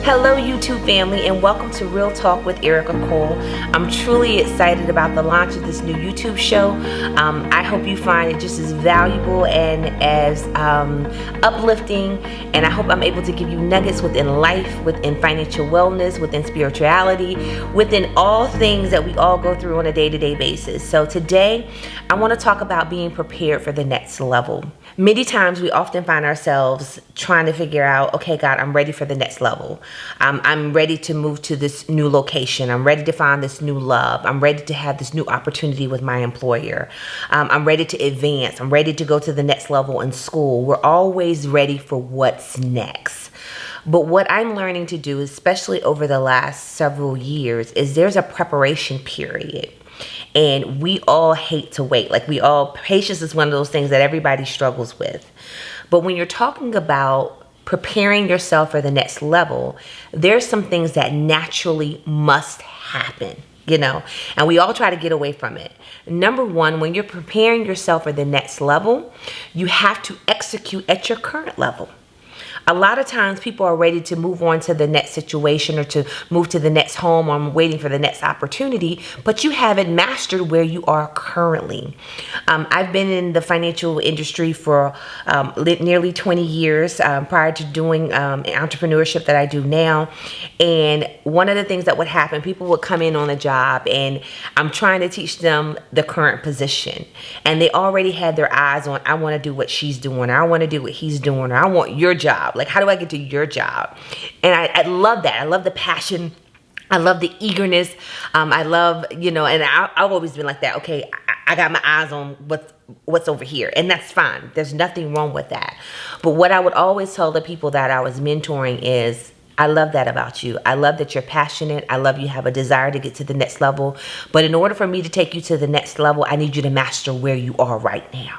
Hello YouTube family, and welcome to Real Talk with Earica Cole. I'm truly excited about the launch of this new YouTube show. I hope you find it just as valuable and as uplifting, and I hope I'm able to give you nuggets within life, within financial wellness, within spirituality, within all things that we all go through on a day-to-day basis. So today I want to talk about being prepared for the next level. Many times we often find ourselves trying to figure out, okay, God, I'm ready for the next level. I'm ready to move to this new location. I'm ready to find this new love. I'm ready to have this new opportunity with my employer. I'm ready to advance. I'm ready to go to the next level in school. We're always ready for what's next. But what I'm learning to do, especially over the last several years, is there's a preparation period. And we all hate to wait. Patience is one of those things that everybody struggles with. But when you're talking about preparing yourself for the next level, there's some things that naturally must happen, and we all try to get away from it. Number one, when you're preparing yourself for the next level, you have to execute at your current level. A lot of times people are ready to move on to the next situation or to move to the next home, or I'm waiting for the next opportunity, but you haven't mastered where you are currently. I've been in the financial industry for nearly 20 years prior to doing entrepreneurship that I do now. And one of the things that would happen, people would come in on a job and I'm trying to teach them the current position. And they already had their eyes on, I want to do what she's doing, or I want to do what he's doing, or I want your job. Like, how do I get to your job? And I love that. I love the passion. I love the eagerness. I love, and I've always been like that. Okay, I got my eyes on what's over here, and that's fine. There's nothing wrong with that. But what I would always tell the people that I was mentoring is, I love that about you. I love that you're passionate. I love you have a desire to get to the next level. But in order for me to take you to the next level, I need you to master where you are right now.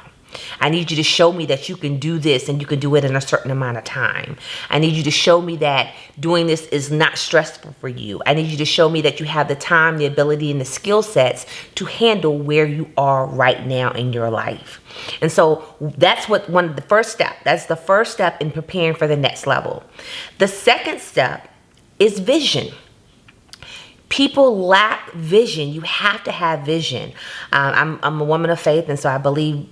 I need you to show me that you can do this and you can do it in a certain amount of time. I need you to show me that doing this is not stressful for you. I need you to show me that you have the time, the ability, and the skill sets to handle where you are right now in your life. And so that's the first step. That's the first step in preparing for the next level. The second step is vision. People lack vision. You have to have vision. I'm a woman of faith, and so I believe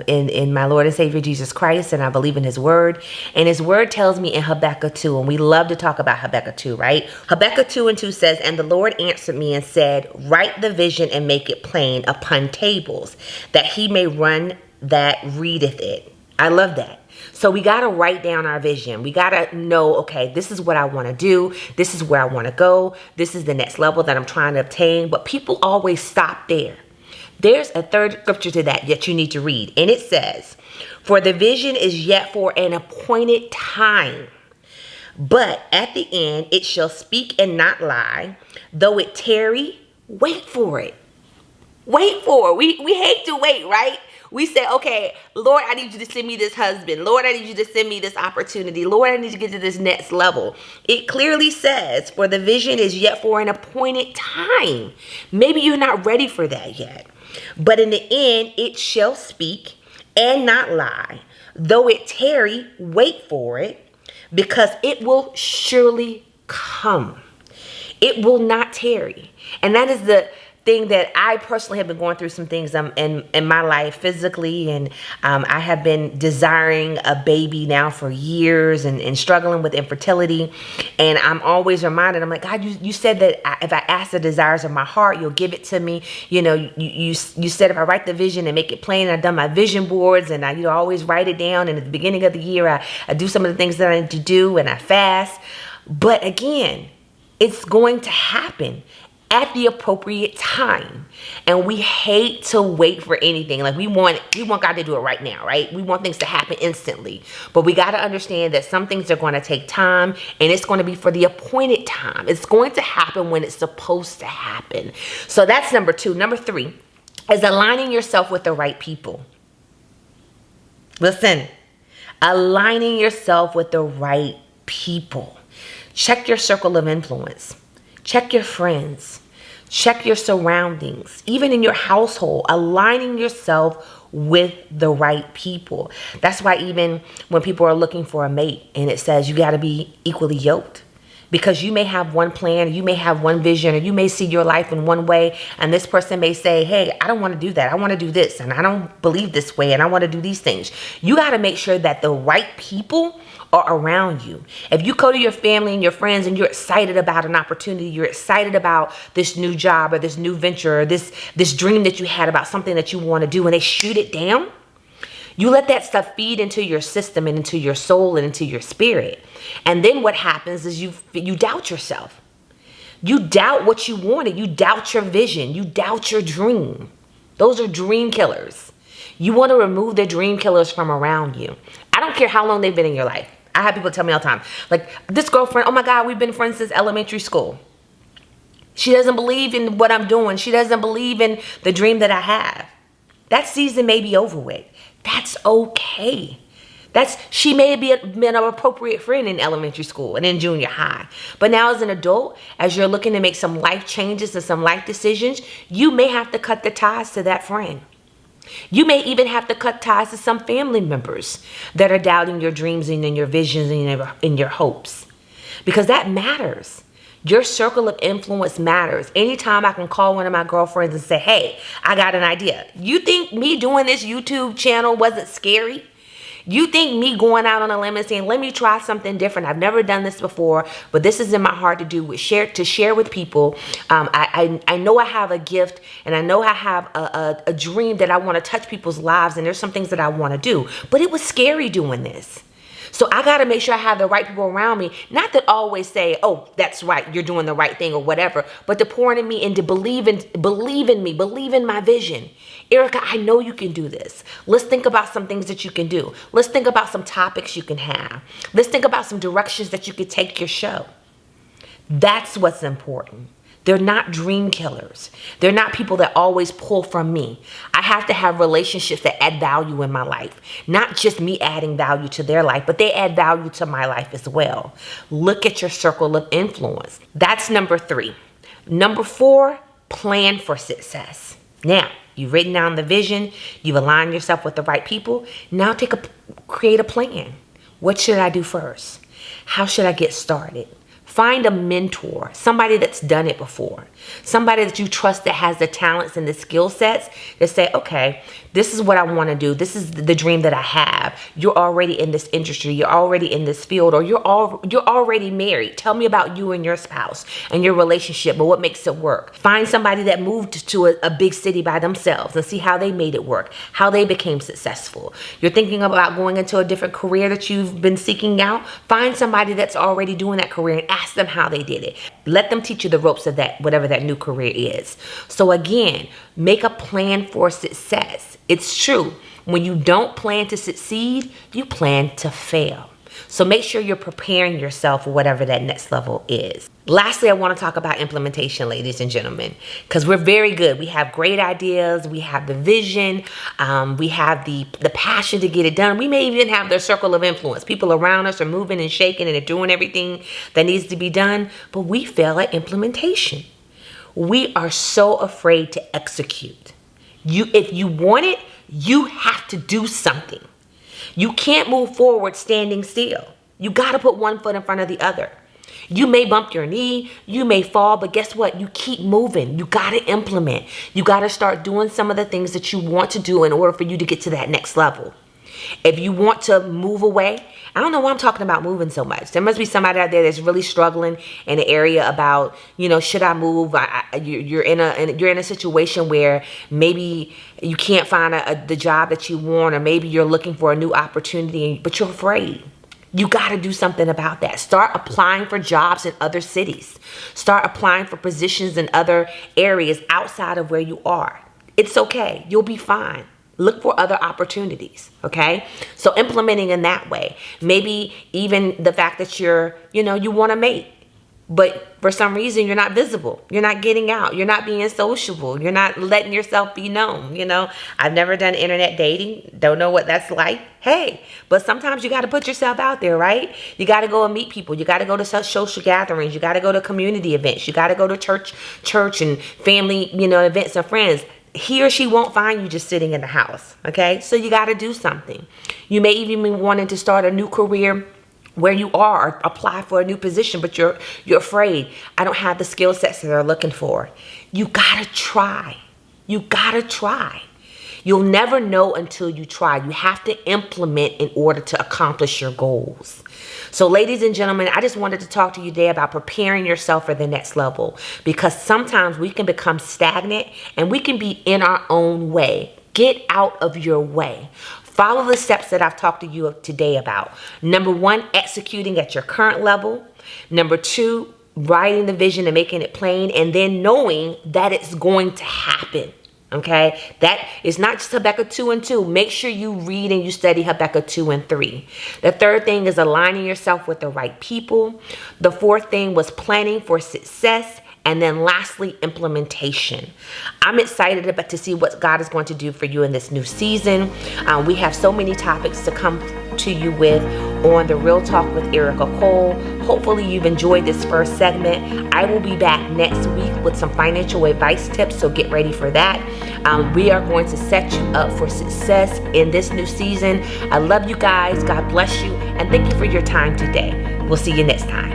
in my Lord and Savior Jesus Christ, and I believe in His Word. And His Word tells me in Habakkuk 2, and we love to talk about Habakkuk 2, right? Habakkuk 2:2 says, "And the Lord answered me and said, write the vision and make it plain upon tables, that he may run that readeth it." I love that. So we got to write down our vision. We got to know, okay, this is what I want to do. This is where I want to go. This is the next level that I'm trying to obtain. But people always stop there. There's a third scripture to that you need to read. And it says, "For the vision is yet for an appointed time. But at the end it shall speak and not lie. Though it tarry, wait for it." Wait for it. We hate to wait, right? We say, okay, Lord, I need you to send me this husband. Lord, I need you to send me this opportunity. Lord, I need to get to this next level. It clearly says, for the vision is yet for an appointed time. Maybe you're not ready for that yet. But in the end, it shall speak and not lie. Though it tarry, wait for it, because it will surely come. It will not tarry. And that is the thing that I personally have been going through some things in my life physically, and I have been desiring a baby now for years and struggling with infertility. And I'm always reminded, I'm like, God, you said that if I ask the desires of my heart, you'll give it to me. You said if I write the vision and make it plain. I've done my vision boards, and I always write it down. And at the beginning of the year, I do some of the things that I need to do, and I fast. But again, it's going to happen at the appropriate time. And we hate to wait for anything. Like we want God to do it right now, right? We want things to happen instantly. But we got to understand that some things are going to take time, and it's going to be for the appointed time. It's going to happen when it's supposed to happen. So that's number 2. Number 3 is aligning yourself with the right people. Listen, aligning yourself with the right people. Check your circle of influence. Check your friends. Check your surroundings. Even in your household, aligning yourself with the right people. That's why even when people are looking for a mate and it says you got to be equally yoked, Because you may have one plan, you may have one vision, or you may see your life in one way, and this person may say, hey, I don't want to do that. I want to do this, and I don't believe this way, and I want to do these things. You got to make sure that the right people are around you. If you go to your family and your friends and you're excited about an opportunity, you're excited about this new job or this new venture or this dream that you had about something that you want to do, and they shoot it down, you let that stuff feed into your system and into your soul and into your spirit. And then what happens is you doubt yourself. You doubt what you wanted. You doubt your vision. You doubt your dream. Those are dream killers. You want to remove the dream killers from around you. I don't care how long they've been in your life. I have people tell me all the time, like, this girlfriend, oh my God, we've been friends since elementary school. She doesn't believe in what I'm doing. She doesn't believe in the dream that I have. That season may be over with. That's okay. She may have been an appropriate friend in elementary school and in junior high. But now as an adult, as you're looking to make some life changes and some life decisions, you may have to cut the ties to that friend. You may even have to cut ties to some family members that are doubting your dreams and your visions and your hopes. Because that matters. Your circle of influence matters. Anytime I can call one of my girlfriends and say, hey, I got an idea. You think me doing this YouTube channel wasn't scary? You think me going out on a limb and saying, let me try something different. I've never done this before, but this is in my heart to share with people. I know I have a gift, and I know I have a dream that I want to touch people's lives, and there's some things that I want to do. But it was scary doing this. So I got to make sure I have the right people around me. Not that always say, oh, that's right, you're doing the right thing or whatever, but to pour into me and to believe in me, believe in my vision. Earica, I know you can do this. Let's think about some things that you can do. Let's think about some topics you can have. Let's think about some directions that you could take your show. That's what's important. They're not dream killers. They're not people that always pull from me. I have to have relationships that add value in my life. Not just me adding value to their life, but they add value to my life as well. Look at your circle of influence. That's number 3. Number 4, plan for success. Now, you've written down the vision. You've aligned yourself with the right people. Now create a plan. What should I do first? How should I get started? Find a mentor, somebody that's done it before, somebody that you trust that has the talents and the skill sets that say, okay, this is what I want to do. This is the dream that I have. You're already in this industry. You're already in this field, or you're already married. Tell me about you and your spouse and your relationship, but what makes it work. Find somebody that moved to a big city by themselves and see how they made it work, how they became successful. You're thinking about going into a different career that you've been seeking out. Find somebody that's already doing that career and ask them how they did it. Let them teach you the ropes of that, whatever that new career is. So again, make a plan for success. It's true. When you don't plan to succeed, you plan to fail. So make sure you're preparing yourself for whatever that next level is. Lastly, I want to talk about implementation, ladies and gentlemen, because we're very good. We have great ideas. We have the vision. We have the passion to get it done. We may even have the circle of influence. People around us are moving and shaking and they're doing everything that needs to be done, but we fail at implementation. We are so afraid to execute. If you want it, you have to do something. You can't move forward standing still. You got to put one foot in front of the other. You may bump your knee, you may fall, but guess what? You keep moving. You got to implement. You got to start doing some of the things that you want to do in order for you to get to that next level. If you want to move away, I don't know why I'm talking about moving so much. There must be somebody out there that's really struggling in an area about, should I move? You're in a situation where maybe you can't find the job that you want, or maybe you're looking for a new opportunity, but you're afraid. You got to do something about that. Start applying for jobs in other cities. Start applying for positions in other areas outside of where you are. It's okay. You'll be fine. Look for other opportunities, okay? So implementing in that way. Maybe even the fact that you want to mate, but for some reason you're not visible. You're not getting out. You're not being sociable. You're not letting yourself be known. I've never done internet dating. Don't know what that's like. Hey, but sometimes you got to put yourself out there, right? You got to go and meet people. You got to go to social gatherings. You got to go to community events. You got to go to church and family, events and friends. He or she won't find you just sitting in the house, okay? So you got to do something. You may even be wanting to start a new career where you are, or apply for a new position, but you're afraid. I don't have the skill sets that they're looking for. You gotta try. You gotta try. You'll never know until you try. You have to implement in order to accomplish your goals. So ladies and gentlemen, I just wanted to talk to you today about preparing yourself for the next level, because sometimes we can become stagnant and we can be in our own way. Get out of your way. Follow the steps that I've talked to you today about. Number 1, executing at your current level. Number 2, writing the vision and making it plain, and then knowing that it's going to happen. Okay, that is not just Habakkuk 2 and 2. Make sure you read and you study Habakkuk 2 and 3. The third thing is aligning yourself with the right people. The fourth thing was planning for success. And then lastly, implementation. I'm excited about to see what God is going to do for you in this new season. We have so many topics to come to you with on the Real Talk with Earica Cole. Hopefully you've enjoyed this first segment. I will be back next week with some financial advice tips, so get ready for that. We are going to set you up for success in this new season. I love you guys. God bless you. And thank you for your time today. We'll see you next time.